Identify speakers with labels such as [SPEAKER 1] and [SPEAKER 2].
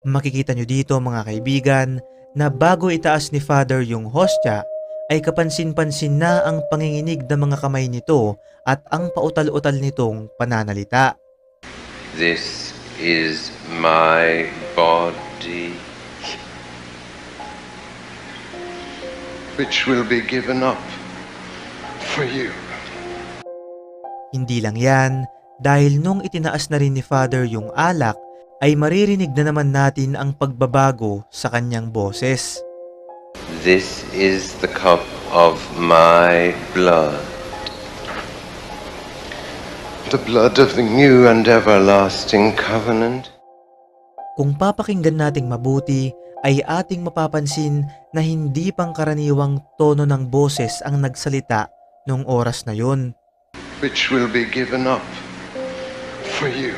[SPEAKER 1] Makikita nyo dito mga kaibigan na bago itaas ni Father yung hostya ay kapansin-pansin na ang panginginig ng mga kamay nito at ang pautal-utal nitong pananalita.
[SPEAKER 2] This is my body, which will be given up for you.
[SPEAKER 1] Hindi lang yan, dahil nung itinaas na rin ni Father yung alak, ay maririnig na naman natin ang pagbabago sa kanyang boses.
[SPEAKER 2] This is the cup of my blood, the blood of the new and everlasting covenant.
[SPEAKER 1] Kung papakinggan nating mabuti, ay ating mapapansin na hindi pangkaraniwang tono ng boses ang nagsalita nung oras na yun.
[SPEAKER 2] Which will be given up for you.